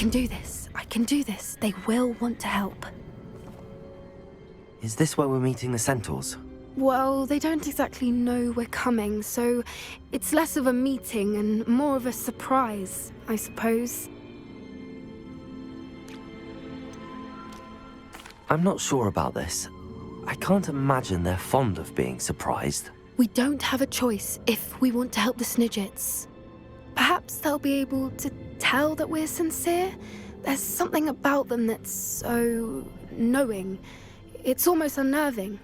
can do this. I can do this. They will want to help. Is this where we're meeting the centaurs? Well, they don't exactly know we're coming, so it's less of a meeting and more of a surprise, I suppose. I'm not sure about this. I can't imagine they're fond of being surprised. We don't have a choice if we want to help the Snidgets. Perhaps they'll be able to tell that we're sincere. There's something about them that's so knowing. It's almost unnerving.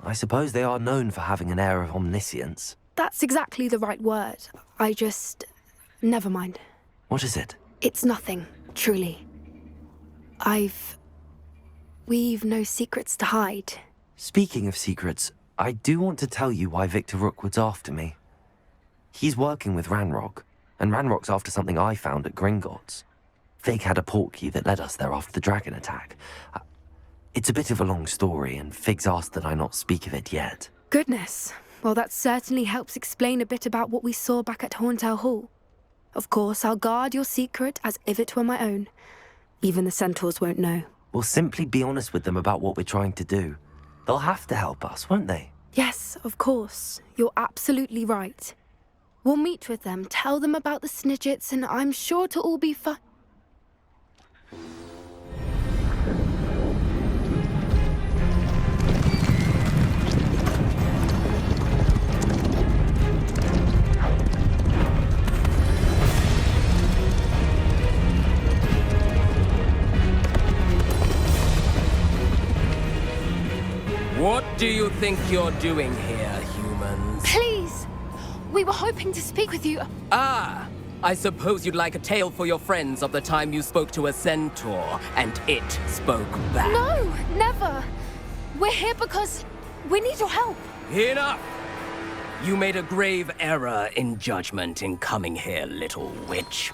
I suppose they are known for having an air of omniscience. That's exactly the right word. Never mind. What is it? It's nothing, truly. We've no secrets to hide. Speaking of secrets, I do want to tell you why Victor Rookwood's after me. He's working with Ranrock, and Ranrock's after something I found at Gringotts. Fig had a portkey that led us there after the dragon attack. It's a bit of a long story, and Fig's asked that I not speak of it yet. Goodness. Well, that certainly helps explain a bit about what we saw back at Horntail Hall. Of course, I'll guard your secret as if it were my own. Even the centaurs won't know. We'll simply be honest with them about what we're trying to do. They'll have to help us, won't they? Yes, of course. You're absolutely right. We'll meet with them, tell them about the Snidgets, and I'm sure it'll all be fine. What do you think you're doing here, humans? Please! We were hoping to speak with you. Ah! I suppose you'd like a tale for your friends of the time you spoke to a centaur, and it spoke back. No, never! We're here because we need your help. Enough! You made a grave error in judgment in coming here, little witch.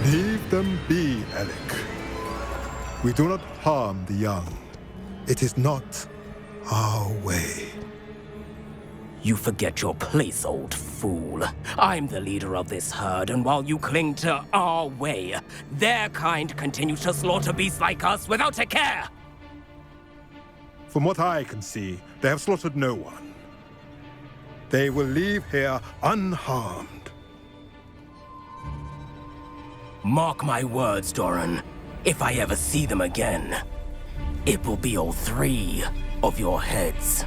Leave them be, Alec. We do not harm the young. It is not our way. You forget your place, old fool. I'm the leader of this herd, and while you cling to our way, their kind continue to slaughter beasts like us without a care! From what I can see, they have slaughtered no one. They will leave here unharmed. Mark my words, Doran. If I ever see them again, it will be all 3 of your heads.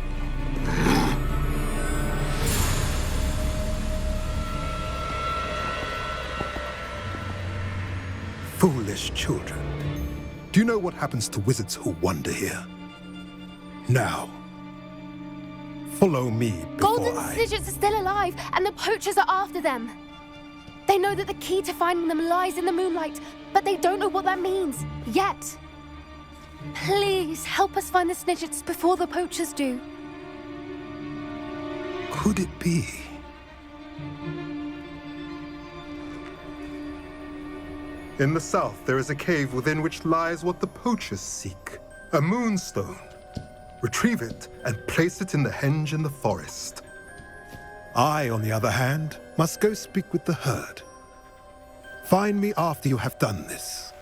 Foolish children. Do you know what happens to wizards who wander here? Now, follow me before Golden Snidgets are still alive, and the poachers are after them. They know that the key to finding them lies in the moonlight, but they don't know what that means, yet. Please, help us find the Snidgets before the poachers do. Could it be? In the south, there is a cave within which lies what the poachers seek. A moonstone. Retrieve it and place it in the henge in the forest. I, on the other hand, must go speak with the herd. Find me after you have done this.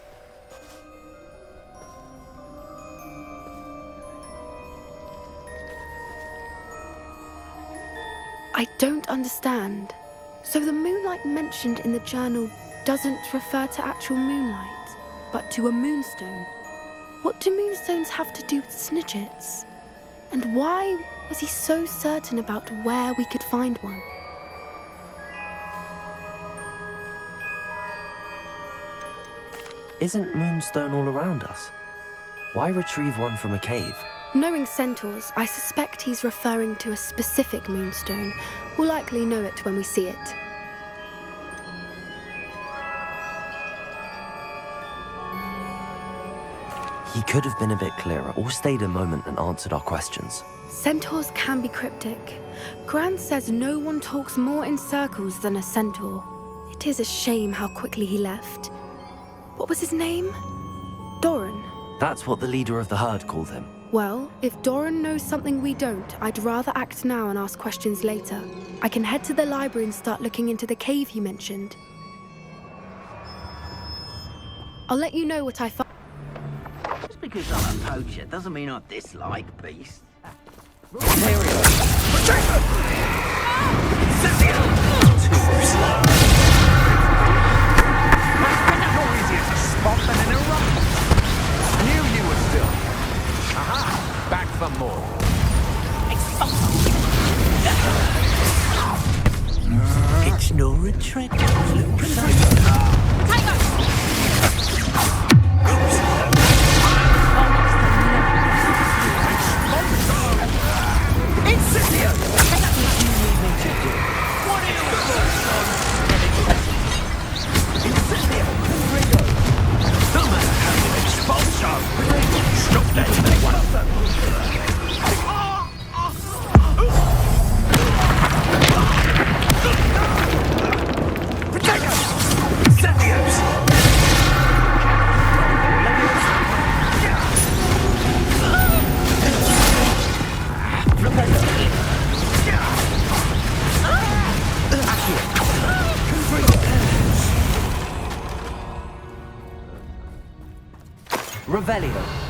I don't understand. So the moonlight mentioned in the journal doesn't refer to actual moonlight, but to a moonstone. What do moonstones have to do with Snidgets? And why was he so certain about where we could find one? Isn't Moonstone all around us? Why retrieve one from a cave? Knowing centaurs, I suspect he's referring to a specific moonstone. We'll likely know it when we see it. He could have been a bit clearer, or stayed a moment and answered our questions. Centaurs can be cryptic. Gran says no one talks more in circles than a centaur. It is a shame how quickly he left. What was his name? Doran? That's what the leader of the herd called him. Well, if Doran knows something we don't, I'd rather act now and ask questions later. I can head to the library and start looking into the cave you mentioned. I'll let you know what I find. Just because I'm a poacher doesn't mean I dislike beasts. Back for more. It's no retreat, little son. Revelio.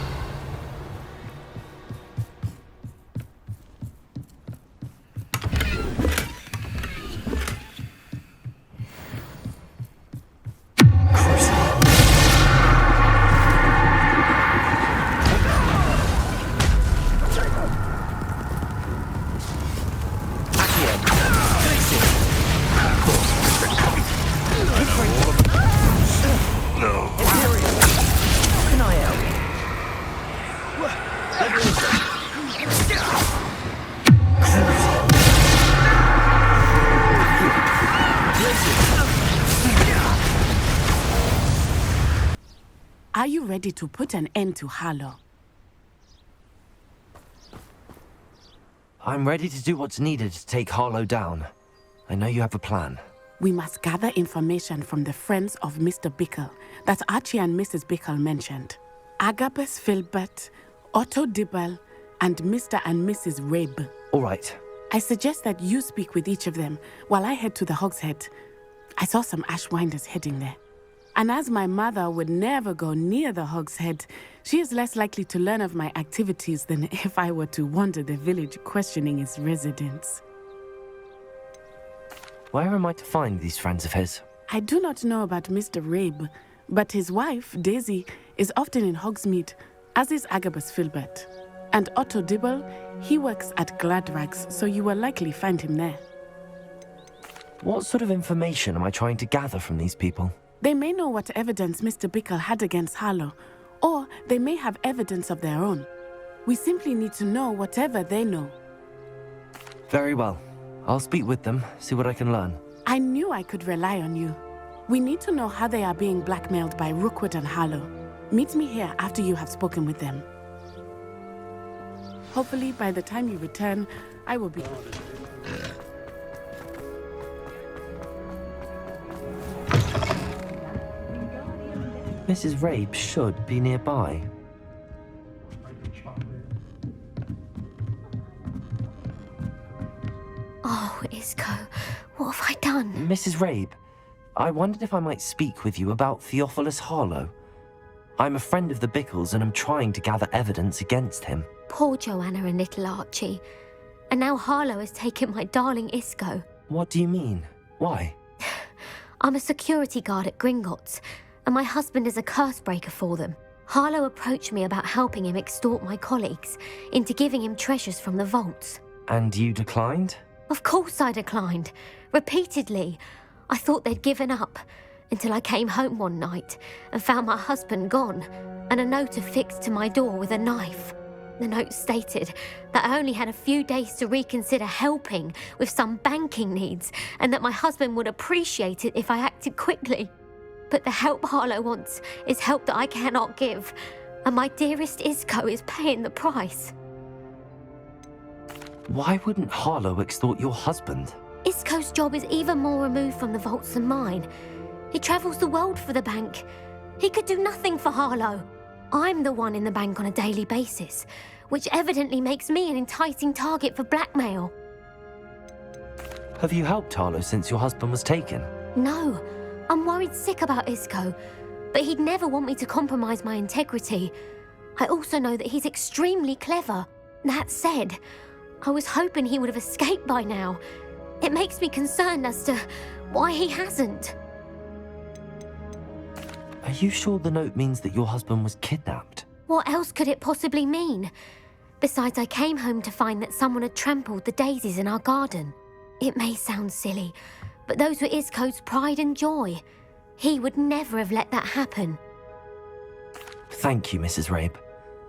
Are you ready to put an end to Hallow? I'm ready to do what's needed to take Hallow down. I know you have a plan. We must gather information from the friends of Mr. Bickle that Archie and Mrs. Bickle mentioned. Agabus Filbert, Otto Dibble, and Mr. and Mrs. Rabe. All right. I suggest that you speak with each of them while I head to the Hogshead. I saw some Ashwinders heading there. And as my mother would never go near the Hogshead, she is less likely to learn of my activities than if I were to wander the village questioning its residents. Where am I to find these friends of his? I do not know about Mr. Rabe, but his wife, Daisy, is often in Hogsmeade, as is Agabus Filbert. And Otto Dibble, he works at Gladrags, so you will likely find him there. What sort of information am I trying to gather from these people? They may know what evidence Mr. Bickle had against Hallow, or they may have evidence of their own. We simply need to know whatever they know. Very well. I'll speak with them, see what I can learn. I knew I could rely on you. We need to know how they are being blackmailed by Rookwood and Hallow. Meet me here after you have spoken with them. Hopefully, by the time you return, I will be... Mrs. Rabe should be nearby. Oh, Isco, what have I done? Mrs. Rabe, I wondered if I might speak with you about Theophilus Harlow. I'm a friend of the Bickles and I'm trying to gather evidence against him. Poor Joanna and little Archie. And now Harlow has taken my darling Isco. What do you mean? Why? I'm a security guard at Gringotts, and my husband is a curse breaker for them. Harlow approached me about helping him extort my colleagues into giving him treasures from the vaults. And you declined? Of course I declined. Repeatedly. I thought they'd given up, until I came home one night and found my husband gone, and a note affixed to my door with a knife. The note stated that I only had a few days to reconsider helping with some banking needs, and that my husband would appreciate it if I acted quickly. But the help Harlow wants is help that I cannot give, and my dearest Isco is paying the price. Why wouldn't Harlow extort your husband? Isco's job is even more removed from the vaults than mine. He travels the world for the bank. He could do nothing for Harlow. I'm the one in the bank on a daily basis, which evidently makes me an enticing target for blackmail. Have you helped Harlow since your husband was taken? No, I'm worried sick about Isco, but he'd never want me to compromise my integrity. I also know that he's extremely clever. That said, I was hoping he would have escaped by now. It makes me concerned as to why he hasn't. Are you sure the note means that your husband was kidnapped? What else could it possibly mean? Besides, I came home to find that someone had trampled the daisies in our garden. It may sound silly, but those were Isco's pride and joy. He would never have let that happen. Thank you, Mrs. Rabe.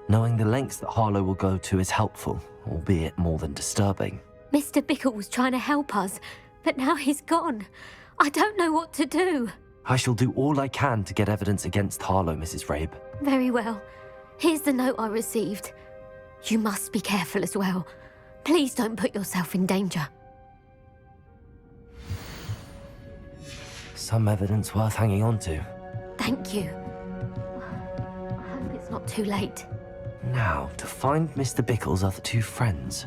Knowing the lengths that Harlow will go to is helpful, albeit more than disturbing. Mr. Bickle was trying to help us, but now he's gone. I don't know what to do. I shall do all I can to get evidence against Harlow, Mrs. Rabe. Very well. Here's the note I received. You must be careful as well. Please don't put yourself in danger. Some evidence worth hanging on to. Thank you. I hope it's not too late. Now, to find Mr. Bickle's other two friends.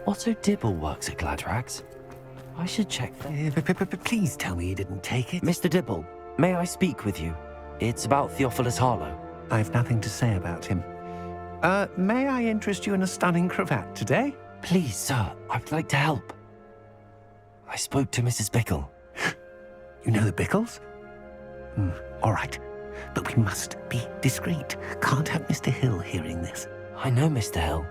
Otto Dibble works at Gladrags. I should check that. Please tell me you didn't take it. Mr. Dibble, may I speak with you? It's about Theophilus Harlow. I've nothing to say about him. May I interest you in a stunning cravat today? Please, sir, I'd like to help. I spoke to Mrs. Bickle. You know the Bickles? All right. But we must be discreet. Can't have Mr. Hill hearing this. I know Mr. Hill.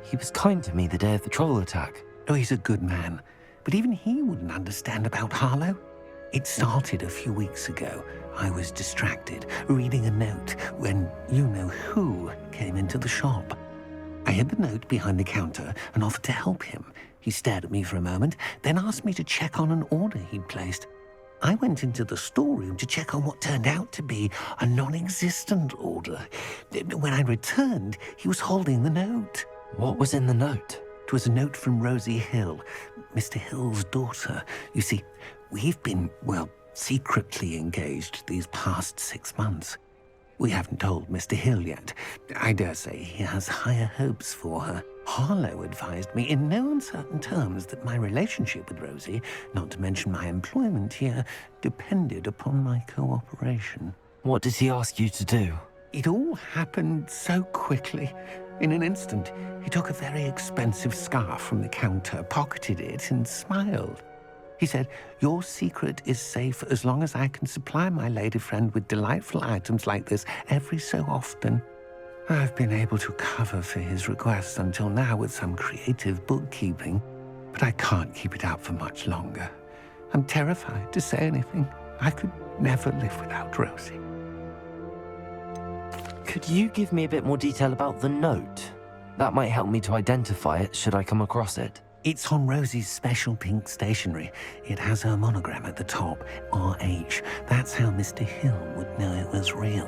He was kind to me the day of the troll attack. Oh, he's a good man. But even he wouldn't understand about Harlow. It started a few weeks ago. I was distracted, reading a note, when you-know-who came into the shop. I hid the note behind the counter and offered to help him. He stared at me for a moment, then asked me to check on an order he'd placed. I went into the storeroom to check on what turned out to be a non-existent order. When I returned, he was holding the note. What was in the note? It was a note from Rosie Hill, Mr. Hill's daughter. You see, we've been, secretly engaged these past 6 months. We haven't told Mr. Hill yet. I dare say he has higher hopes for her. Harlow advised me in no uncertain terms that my relationship with Rosie, not to mention my employment here, depended upon my cooperation. What did he ask you to do? It all happened so quickly. In an instant, he took a very expensive scarf from the counter, pocketed it, and smiled. He said, "Your secret is safe as long as I can supply my lady friend with delightful items like this every so often." I've been able to cover for his requests until now with some creative bookkeeping, but I can't keep it up for much longer. I'm terrified to say anything. I could never live without Rosie. Could you give me a bit more detail about the note? That might help me to identify it should I come across it. It's on Rosie's special pink stationery. It has her monogram at the top, RH. That's how Mr. Hill would know it was real.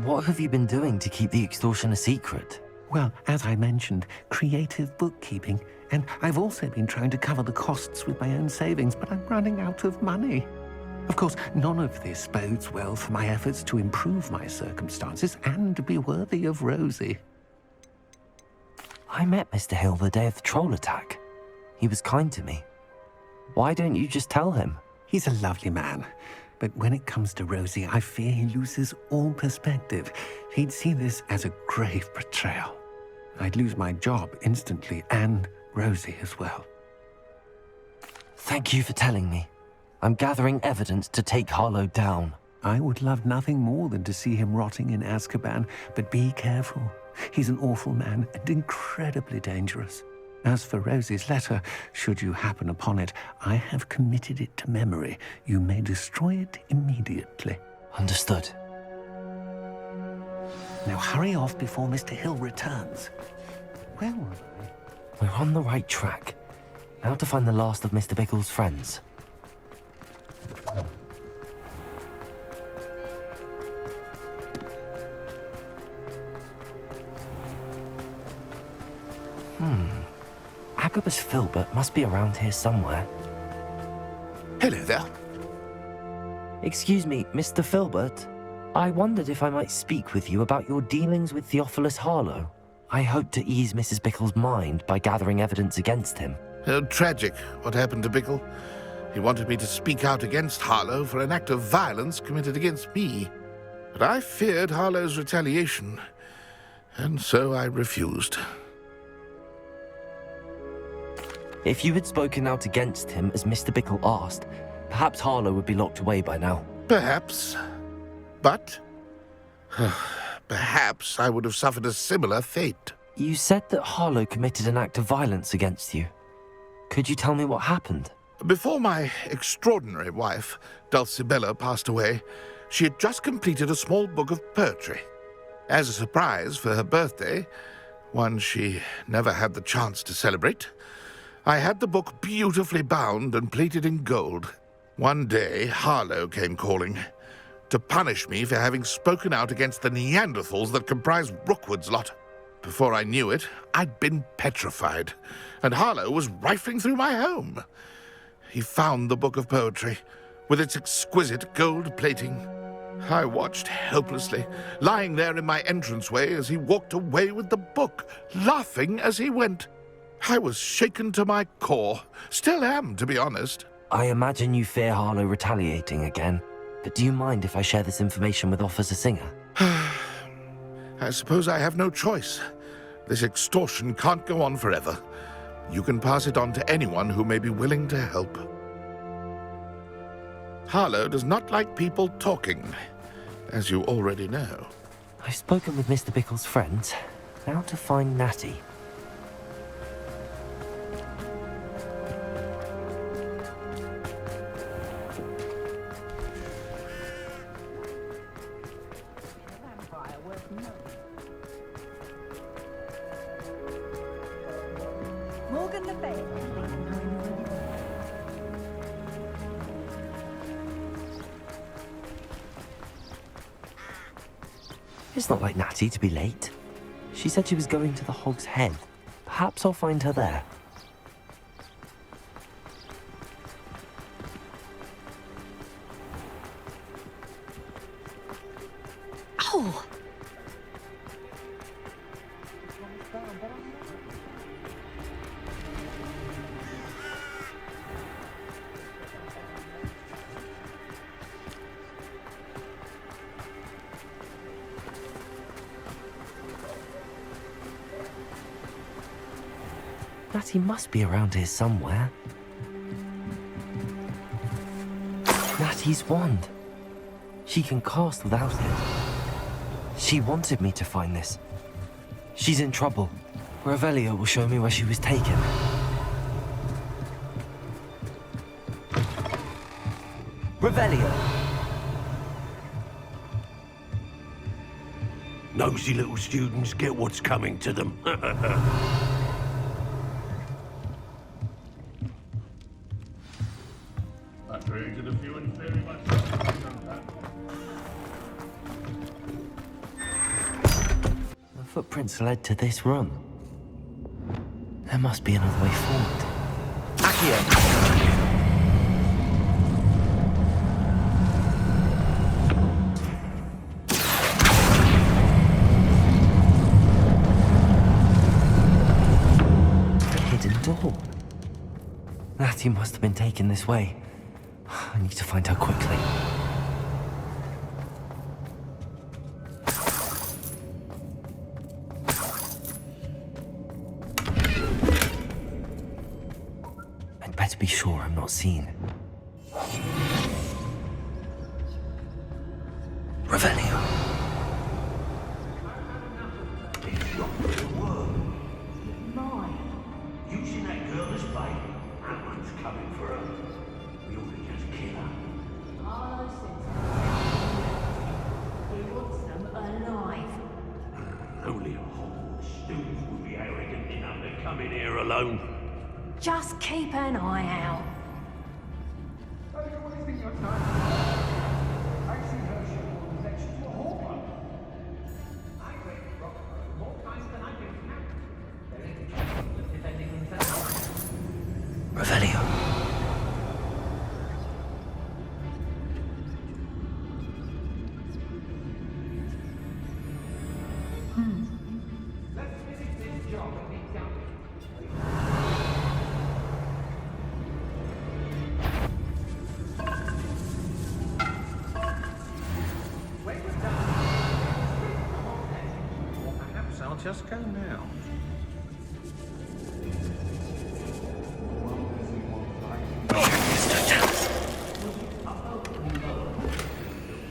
What have you been doing to keep the extortion a secret? Well, as I mentioned, creative bookkeeping. And I've also been trying to cover the costs with my own savings, but I'm running out of money. Of course, none of this bodes well for my efforts to improve my circumstances and be worthy of Rosie. I met Mr. Hill the day of the troll attack. He was kind to me. Why don't you just tell him? He's a lovely man. But when it comes to Rosie, I fear he loses all perspective. He'd see this as a grave betrayal. I'd lose my job instantly, and Rosie as well. Thank you for telling me. I'm gathering evidence to take Harlow down. I would love nothing more than to see him rotting in Azkaban, but be careful. He's an awful man and incredibly dangerous. As for Rosie's letter, should you happen upon it, I have committed it to memory. You may destroy it immediately. Understood. Now hurry off before Mr. Hill returns. Where was I? We're on the right track. Now to find the last of Mr. Bickle's friends. Agabus Filbert must be around here somewhere. Hello there. Excuse me, Mr. Filbert. I wondered if I might speak with you about your dealings with Theophilus Harlow. I hope to ease Mrs. Bickle's mind by gathering evidence against him. Tragic, what happened to Bickle. He wanted me to speak out against Harlow for an act of violence committed against me. But I feared Harlow's retaliation, and so I refused. If you had spoken out against him as Mr. Bickle asked, perhaps Harlow would be locked away by now. Perhaps. But perhaps I would have suffered a similar fate. You said that Harlow committed an act of violence against you. Could you tell me what happened? Before my extraordinary wife, Dulcibella, passed away, she had just completed a small book of poetry. As a surprise for her birthday, one she never had the chance to celebrate, I had the book beautifully bound and plated in gold. One day, Harlow came calling to punish me for having spoken out against the Neanderthals that comprise Rookwood's lot. Before I knew it, I'd been petrified, and Harlow was rifling through my home. He found the book of poetry, with its exquisite gold plating. I watched helplessly, lying there in my entranceway as he walked away with the book, laughing as he went. I was shaken to my core. Still am, to be honest. I imagine you fear Harlow retaliating again, but do you mind if I share this information with Officer Singer? I suppose I have no choice. This extortion can't go on forever. You can pass it on to anyone who may be willing to help. Harlow does not like people talking, as you already know. I've spoken with Mr. Bickle's friends. Now to find Natty. It's not like Natty to be late. She said she was going to the Hog's Head. Perhaps I'll find her there. Oh! Natty must be around here somewhere. Natty's wand. She can cast without it. She wanted me to find this. She's in trouble. Revelio will show me where she was taken. Revelio! Nosy little students get what's coming to them. The footprints led to this room. There must be another way forward. Accio! Door. Natty must have been taken this way. I need to find her quickly. I'd better be sure I'm not seen. Revelio. Just keep an eye out. I'll just go now.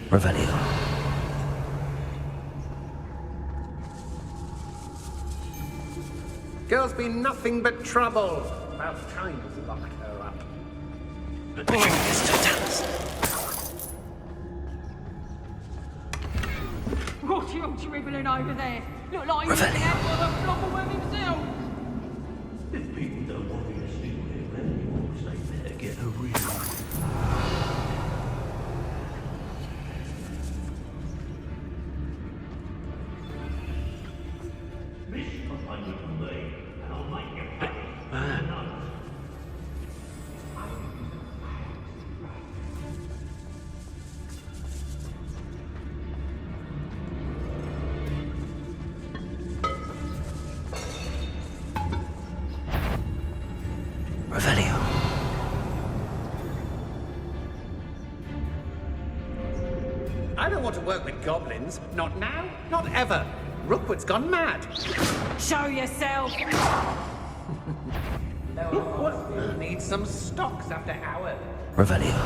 Revelio. Girl's been nothing but trouble. About time to lock her up. What are you dribbling over there? Look like you're looking out for the flop of worm himself. If people don't want me to stick with their animals, they better get a real. Revelio. I don't want to work with goblins. Not now, not ever. Rookwood's gone mad. Show yourself. What? Need some stocks after hours. Revelio.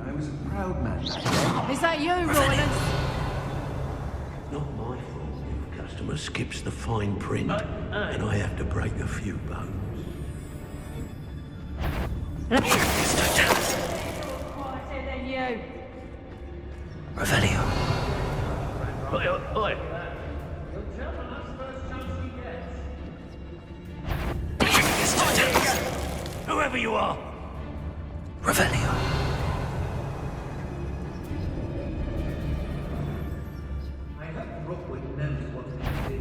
I was a proud man. Is that you, Roland? Not my fault if a customer skips the fine print and I have to break a few bones. Quieter than you. Revelio. Oi. Whoever you are. Revelio. I hope Rookwood knows what to do.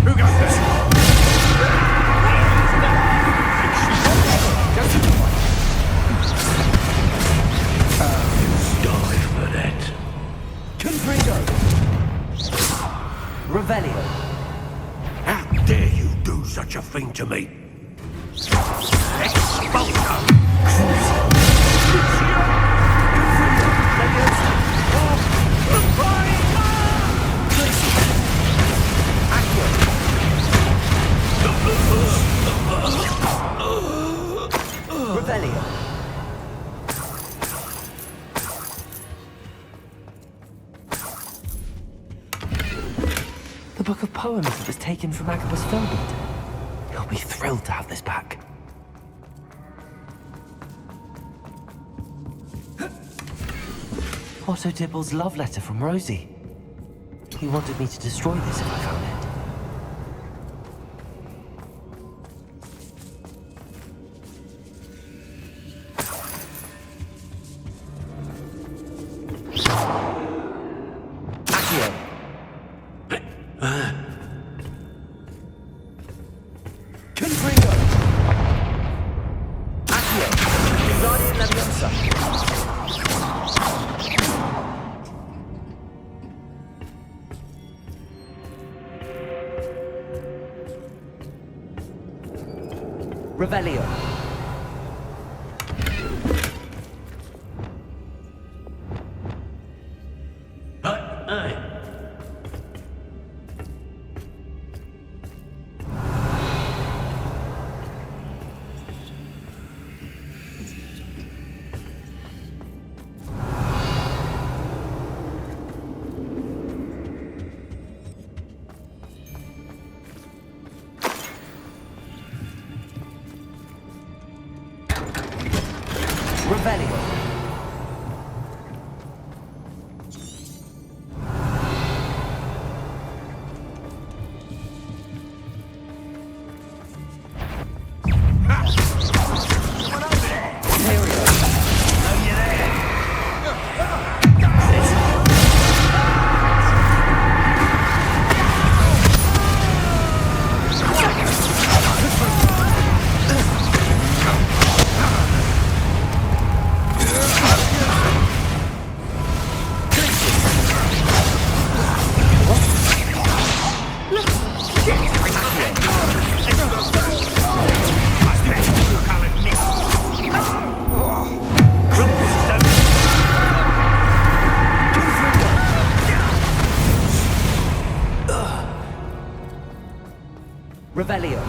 Who got this? Die for that. Confringo. Revelio. How dare you do such a thing to me? Exposure! Revelio. The book of poems that was taken from Agabus Filbert. He'll be thrilled to have this back. Otto Dibble's love letter from Rosie. He wanted me to destroy this if I found it. Revelio. Revelio. Revelio.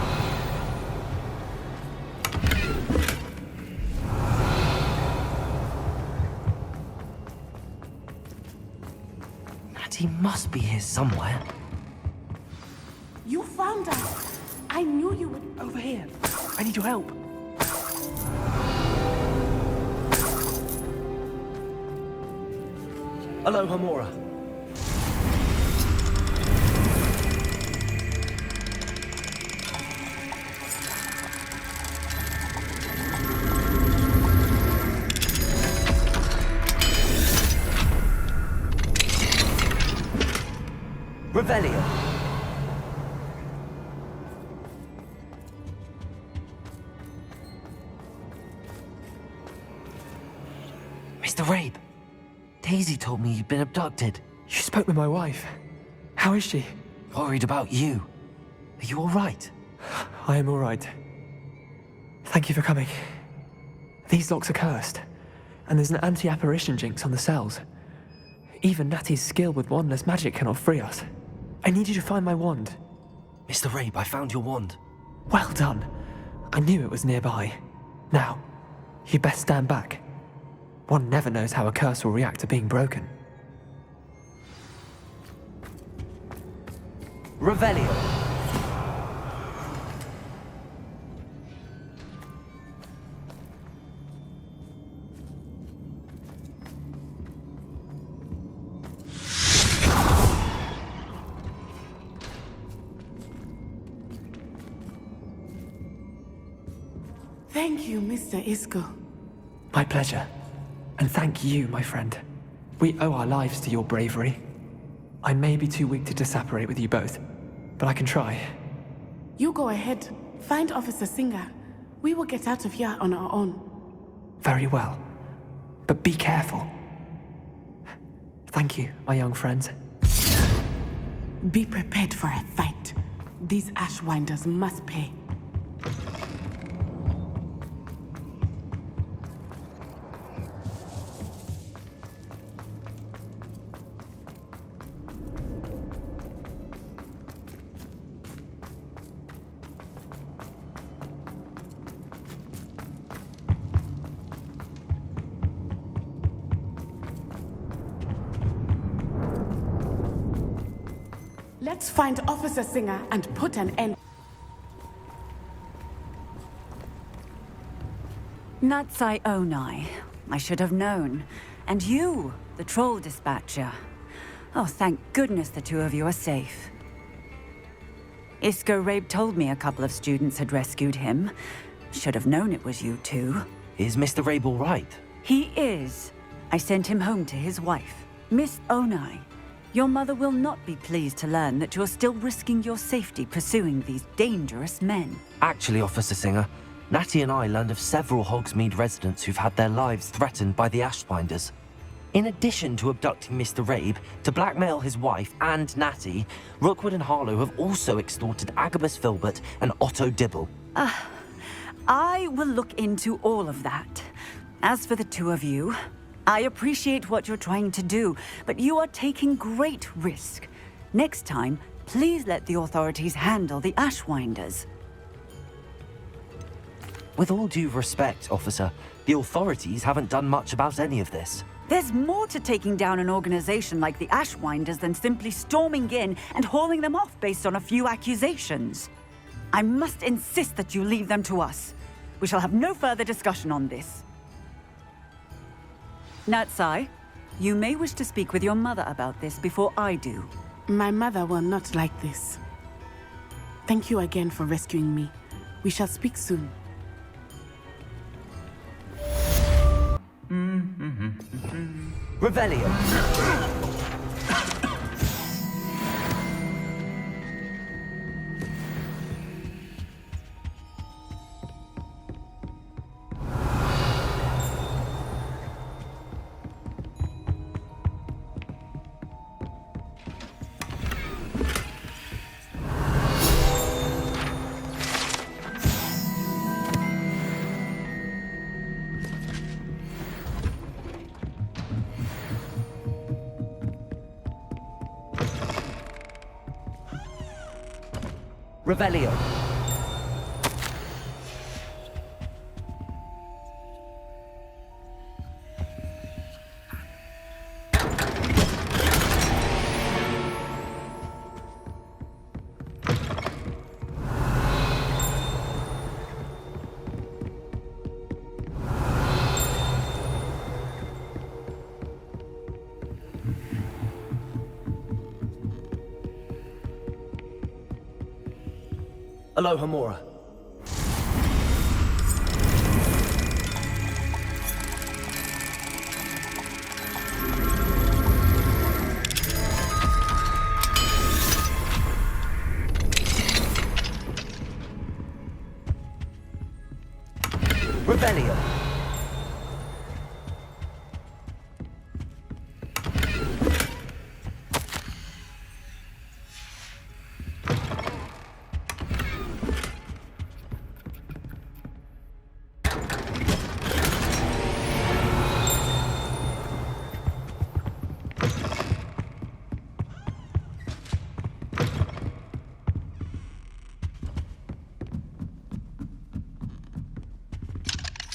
Natty must be here somewhere. You found us. I knew you would. Over here. I need your help. Hello, Hamora. Revelio. Mr. Rabe, Daisy told me you'd been abducted. You spoke with my wife. How is she? Worried about you. Are you all right? I am all right. Thank you for coming. These locks are cursed, and there's an anti-apparition jinx on the cells. Even Natty's skill with wandless magic cannot free us. I need you to find my wand. Mr. Rabe, I found your wand. Well done. I knew it was nearby. Now, you best stand back. One never knows how a curse will react to being broken. Revelio. Thank you, Mr. Isco. My pleasure. And thank you, my friend. We owe our lives to your bravery. I may be too weak to disapparate with you both, but I can try. You go ahead. Find Officer Singer. We will get out of here on our own. Very well. But be careful. Thank you, my young friends. Be prepared for a fight. These Ashwinders must pay. Let's find Officer Singer and put an end. Natsai Onai. I should have known. And you, the troll dispatcher. Oh, thank goodness the two of you are safe. Isco Rabe told me a couple of students had rescued him. Should have known it was you two. Is Mr. Rabe all right? He is. I sent him home to his wife, Miss Onai. Your mother will not be pleased to learn that you're still risking your safety pursuing these dangerous men. Actually, Officer Singer, Natty and I learned of several Hogsmeade residents who've had their lives threatened by the Ashwinders. In addition to abducting Mr. Rabe to blackmail his wife and Natty, Rookwood and Harlow have also extorted Agabus Filbert and Otto Dibble. I will look into all of that. As for the two of you, I appreciate what you're trying to do, but you are taking great risk. Next time, please let the authorities handle the Ashwinders. With all due respect, officer, the authorities haven't done much about any of this. There's more to taking down an organization like the Ashwinders than simply storming in and hauling them off based on a few accusations. I must insist that you leave them to us. We shall have no further discussion on this. Natsai, you may wish to speak with your mother about this before I do. My mother will not like this. Thank you again for rescuing me. We shall speak soon. Revelio. Revelio. Alohomora. Revelio.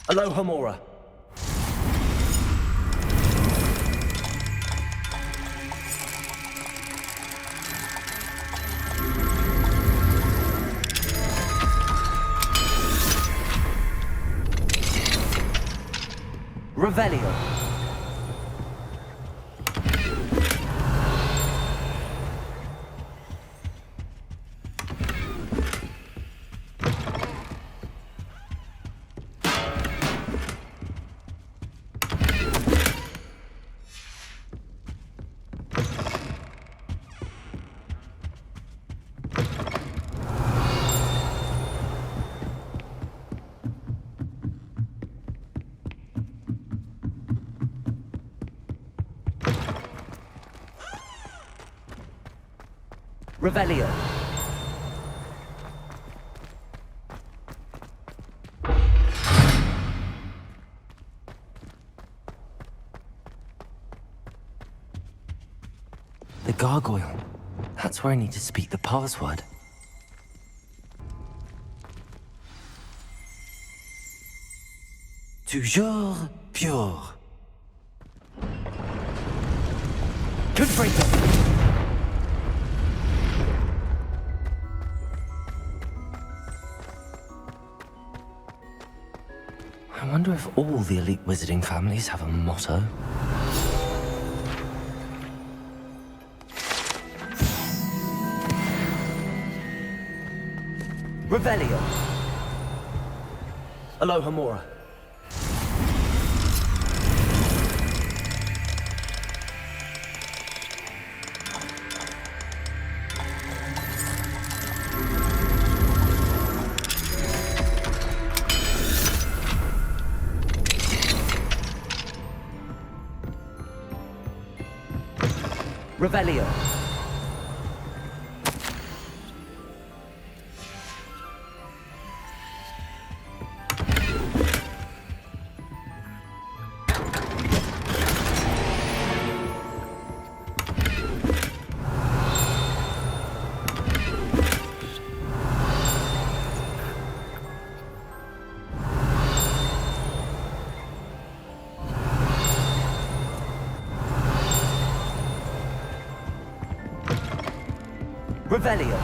Alohomora. Revelio. Revelio. The gargoyle. That's where I need to speak the password. Toujours pure. Good freedom. I wonder if all the elite wizarding families have a motto. Revelio. Alohomora. Revelio. Revelio.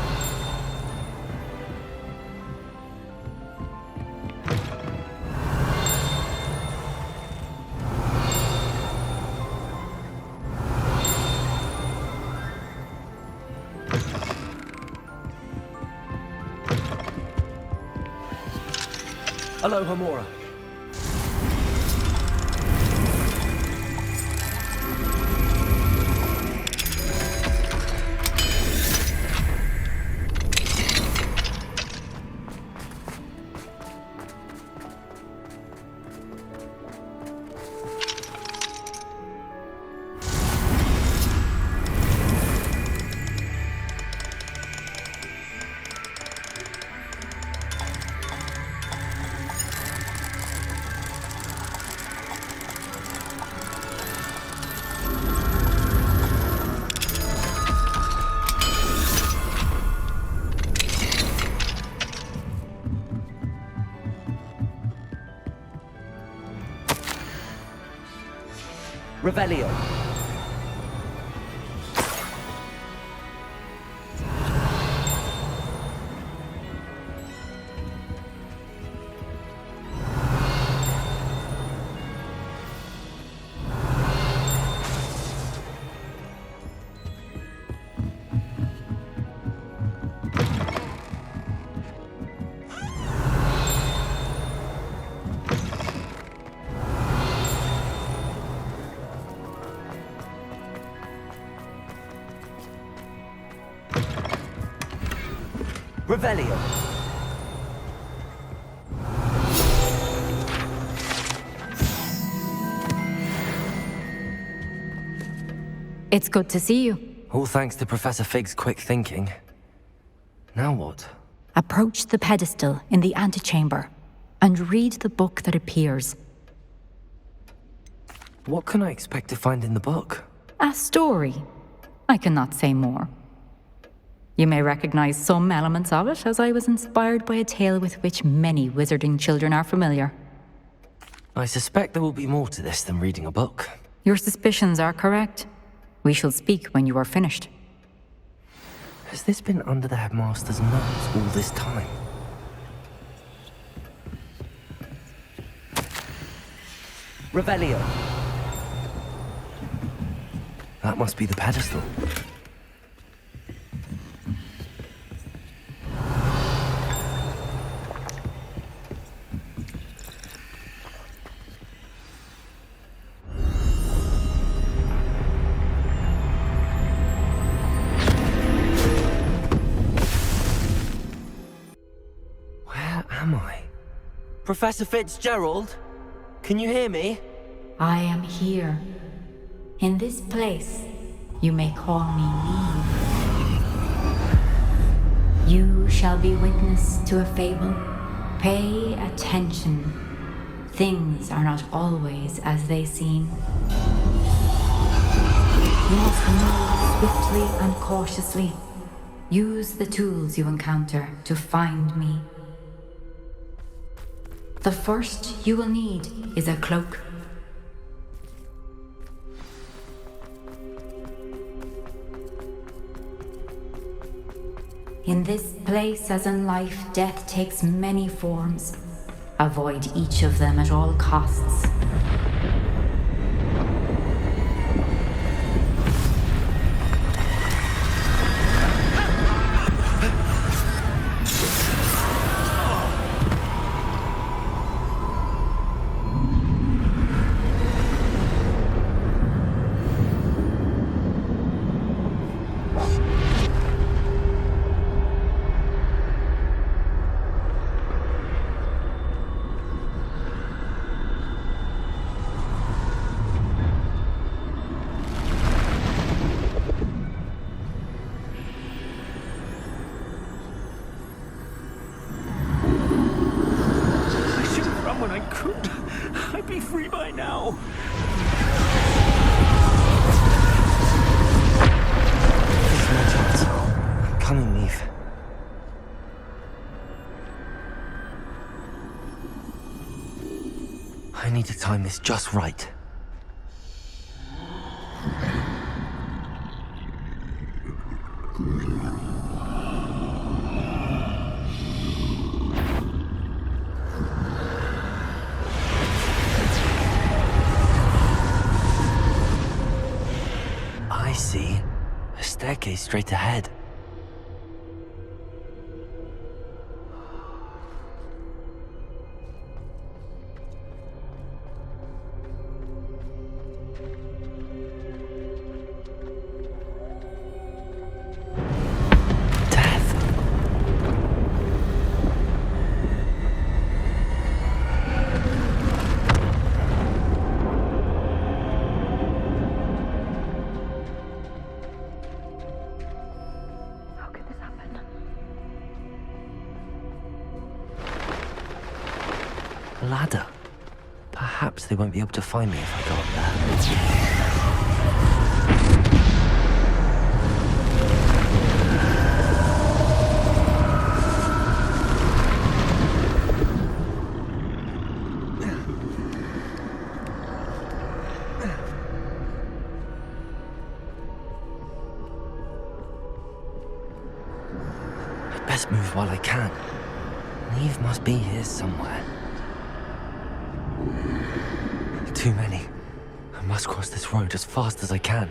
Alohomora. Revelio. Revelio. It's good to see you. All thanks to Professor Fig's quick thinking. Now what? Approach the pedestal in the antechamber and read the book that appears. What can I expect to find in the book? A story. I cannot say more. You may recognize some elements of it, as I was inspired by a tale with which many wizarding children are familiar. I suspect there will be more to this than reading a book. Your suspicions are correct. We shall speak when you are finished. Has this been under the headmaster's nose all this time? Revelio. That must be the pedestal. Where am I? Professor Fitzgerald? Can you hear me? I am here. In this place, you may call me Neve. You shall be witness to a fable. Pay attention. Things are not always as they seem. You must move swiftly and cautiously. Use the tools you encounter to find me. The first you will need is a cloak. In this place, as in life, death takes many forms. Avoid each of them at all costs. I need to time this just right. I see. A staircase straight ahead. Ladder. Perhaps they won't be able to find me if I go up there. I'd best move while I can. Neve must be here somewhere. Too many. I must cross this road as fast as I can.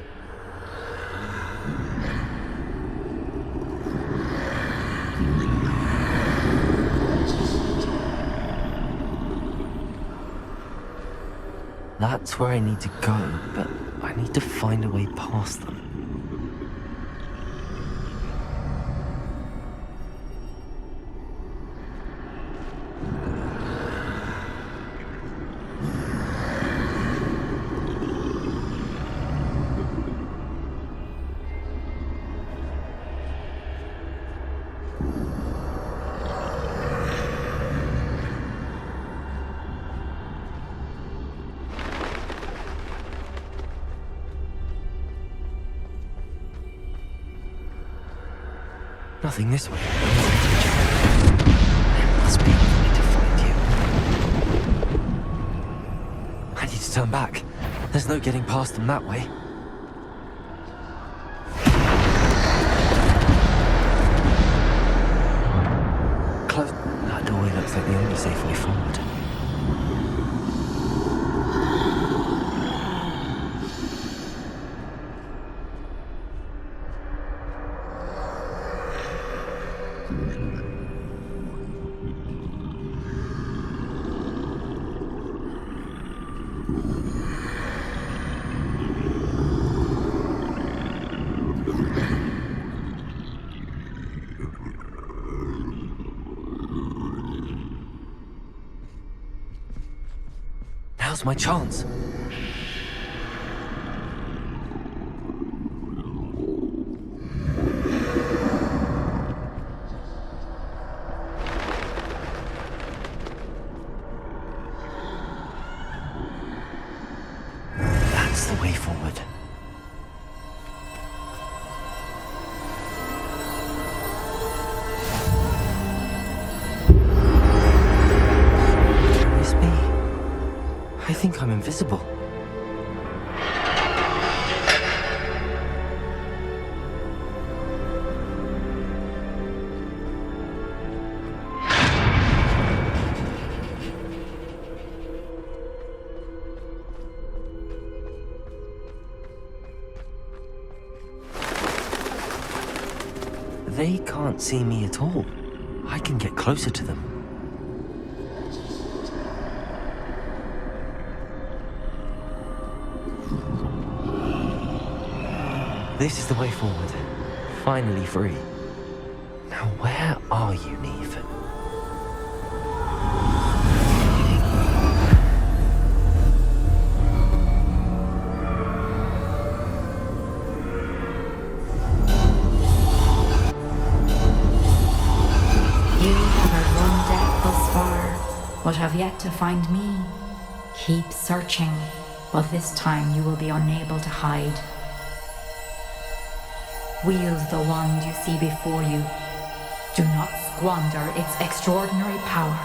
That's where I need to go, but I need to find a way past them. Nothing this way. There must be another way to find you. I need to turn back. There's no getting past them that way. Close. That doorway looks like the only safe way forward. Now's my chance. That's the way forward. It's me. I think I'm invisible. They can't see me at all. I can get closer to them. This is the way forward. Finally free. Now where are you, Neve? You have had one death thus far, but have yet to find me. Keep searching, but this time you will be unable to hide. Wield the wand you see before you. Do not squander its extraordinary power.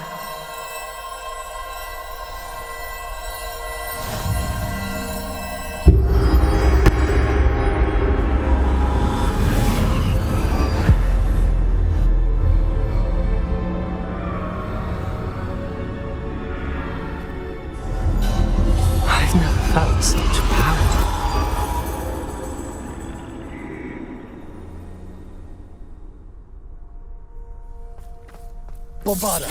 I've never felt such power. Bombarda!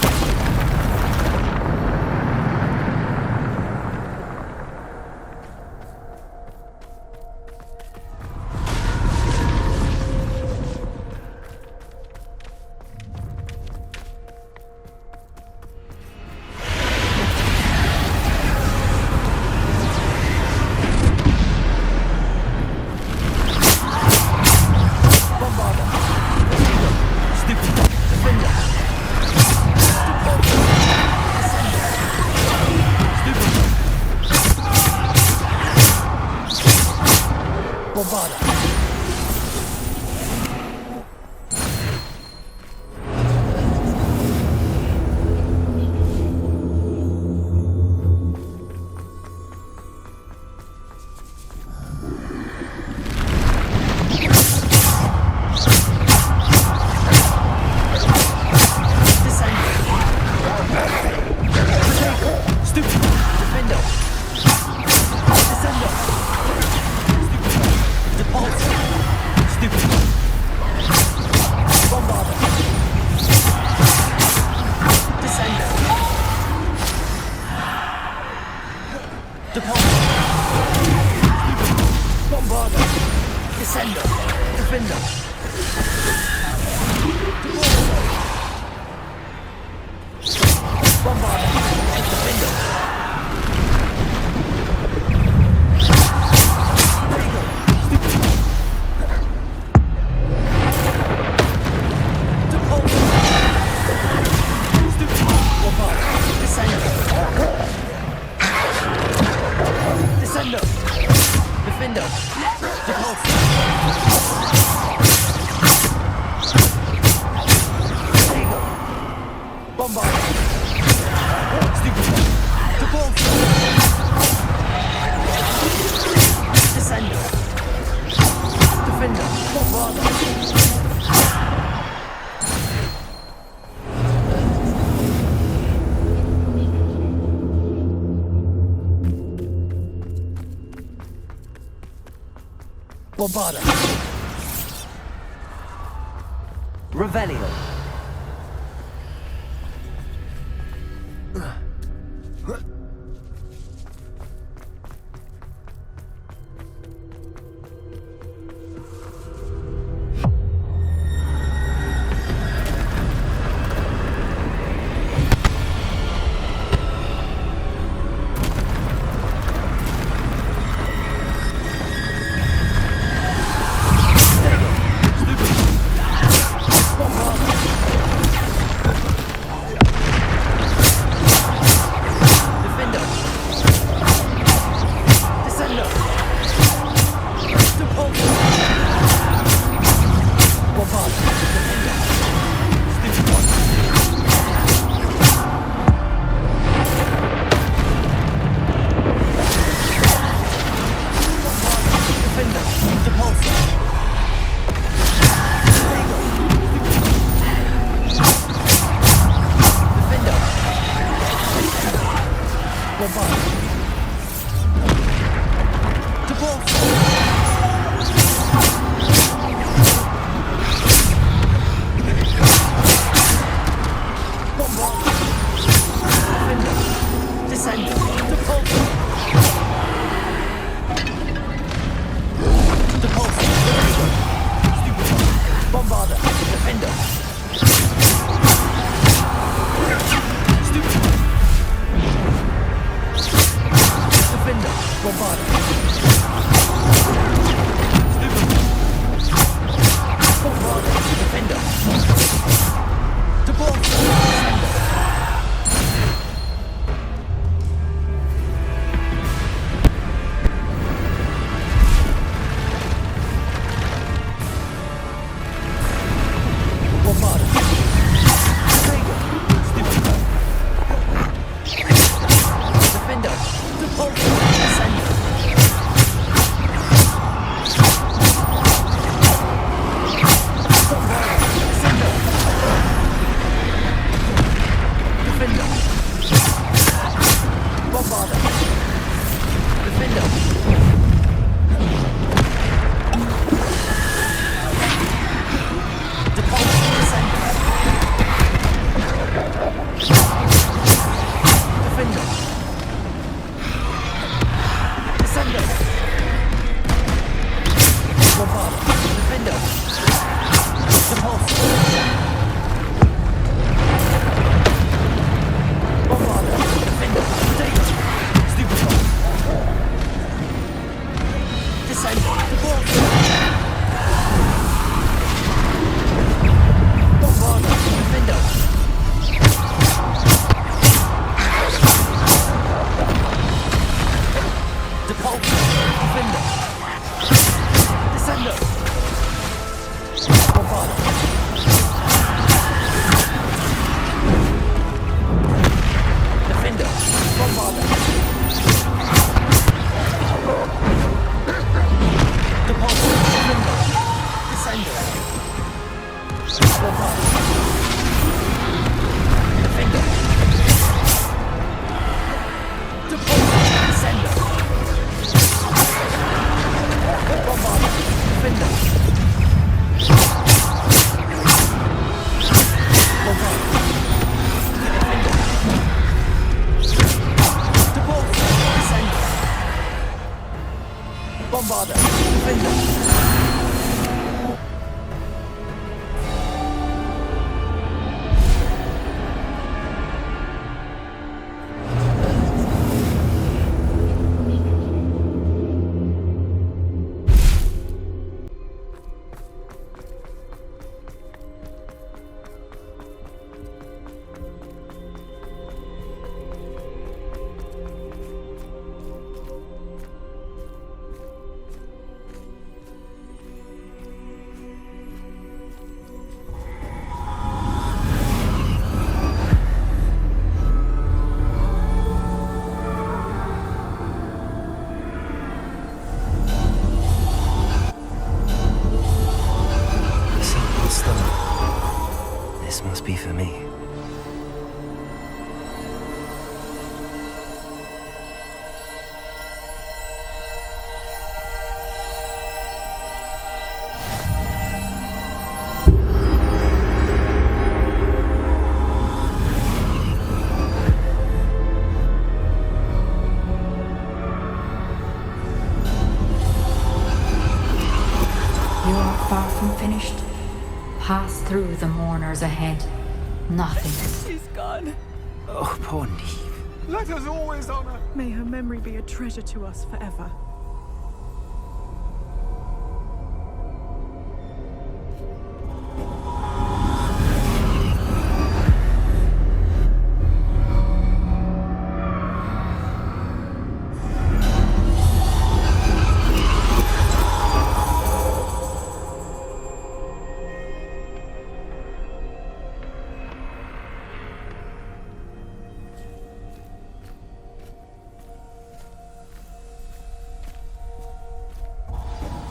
Defender. Bombarda. Revelio. You are far from finished. Pass through the mourners ahead. Nothing. She's gone. Oh, poor Neve. Let us always honor. May her memory be a treasure to us forever.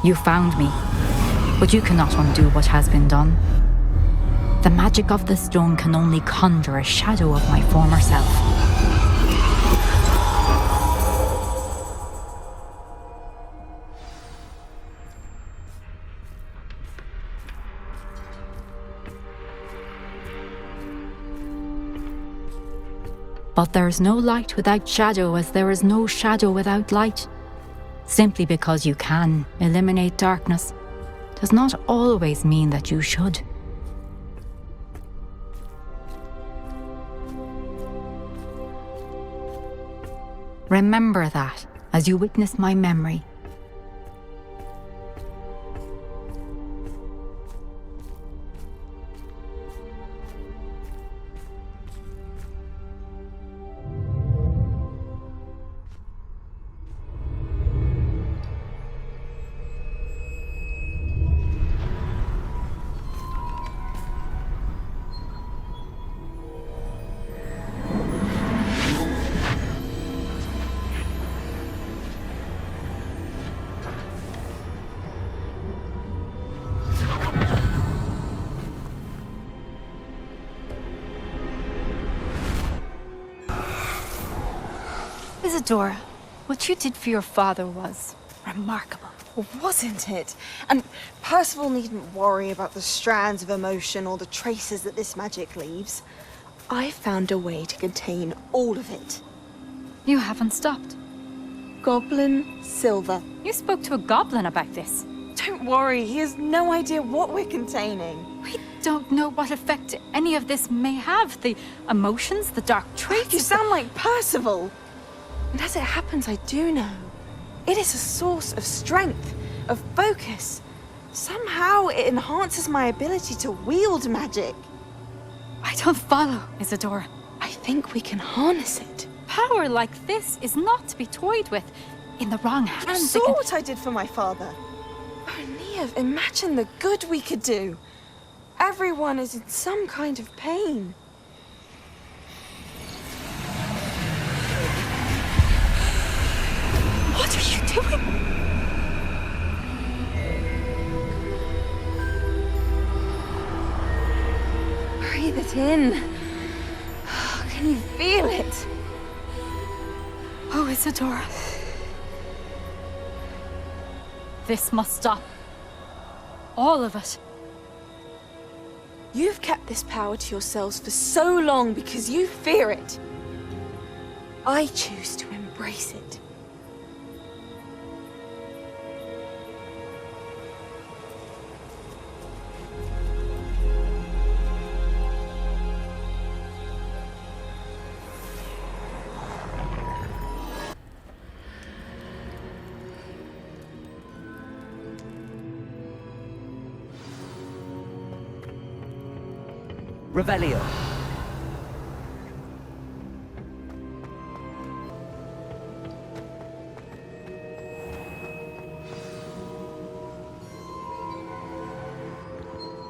You found me, but you cannot undo what has been done. The magic of the stone can only conjure a shadow of my former self. But there is no light without shadow, as there is no shadow without light. Simply because you can eliminate darkness does not always mean that you should. Remember that as you witness my memory. Isadora, what you did for your father was remarkable. Well, wasn't it? And Percival needn't worry about the strands of emotion or the traces that this magic leaves. I found a way to contain all of it. You haven't stopped. Goblin Silver. You spoke to a goblin about this. Don't worry, he has no idea what we're containing. We don't know what effect any of this may have. The emotions, the dark traits. You sound like Percival. And as it happens, I do know. It is a source of strength, of focus. Somehow it enhances my ability to wield magic. I don't follow, Isadora. I think we can harness it. Power like this is not to be toyed with. In the wrong hands, You saw what I did for my father. Oh, Neve, imagine the good we could do. Everyone is in some kind of pain. What are you doing? Breathe it in. Can you feel it? Oh, Isadora. This must stop. All of it. You've kept this power to yourselves for so long because you fear it. I choose to embrace it. Revelio.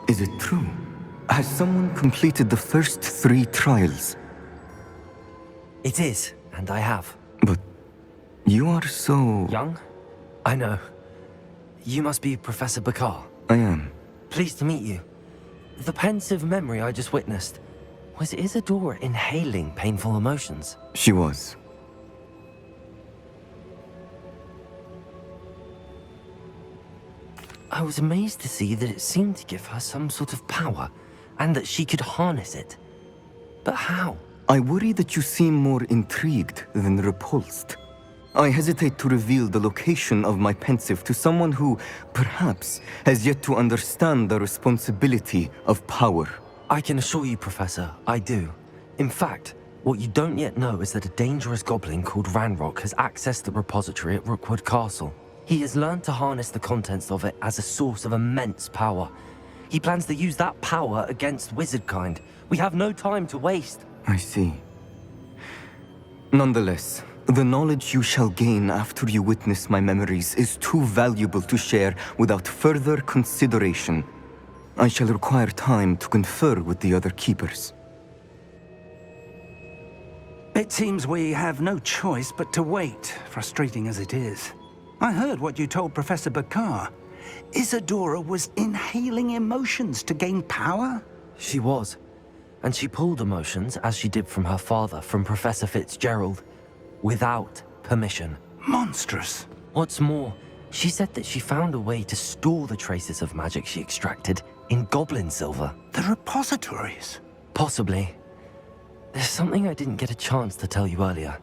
Is it true? Has someone completed the first 3 trials? It is, and I have. But you are so... Young? I know. You must be Professor Bakar. I am. Pleased to meet you. The pensive memory I just witnessed, was Isadora inhaling painful emotions? She was. I was amazed to see that it seemed to give her some sort of power, and that she could harness it. But how? I worry that you seem more intrigued than repulsed. I hesitate to reveal the location of my pensive to someone who, perhaps, has yet to understand the responsibility of power. I can assure you, Professor, I do. In fact, what you don't yet know is that a dangerous goblin called Ranrock has accessed the repository at Rookwood Castle. He has learned to harness the contents of it as a source of immense power. He plans to use that power against wizardkind. We have no time to waste. I see. Nonetheless, the knowledge you shall gain after you witness my memories is too valuable to share without further consideration. I shall require time to confer with the other keepers. It seems we have no choice but to wait, frustrating as it is. I heard what you told Professor Bakar. Isadora was inhaling emotions to gain power? She was. And she pulled emotions, as she did from her father, from Professor Fitzgerald, without permission. Monstrous. What's more, she said that she found a way to store the traces of magic she extracted in goblin silver. The repositories? Possibly. There's something I didn't get a chance to tell you earlier.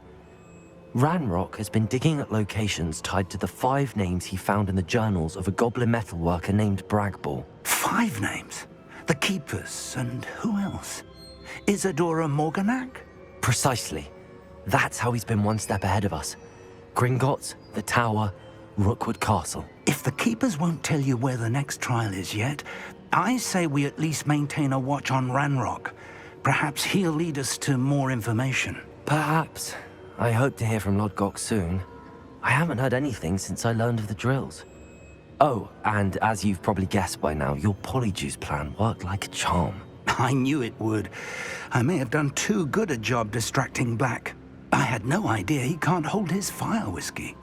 Ranrock has been digging at locations tied to the 5 names he found in the journals of a goblin metalworker named Bragball. 5 names? The Keepers, and who else? Isadora Morganac? Precisely. That's how he's been one step ahead of us. Gringotts, the Tower, Rookwood Castle. If the Keepers won't tell you where the next trial is yet, I say we at least maintain a watch on Ranrock. Perhaps he'll lead us to more information. Perhaps. I hope to hear from Lodgok soon. I haven't heard anything since I learned of the drills. Oh, and as you've probably guessed by now, your polyjuice plan worked like a charm. I knew it would. I may have done too good a job distracting Black. I had no idea he can't hold his fire whiskey.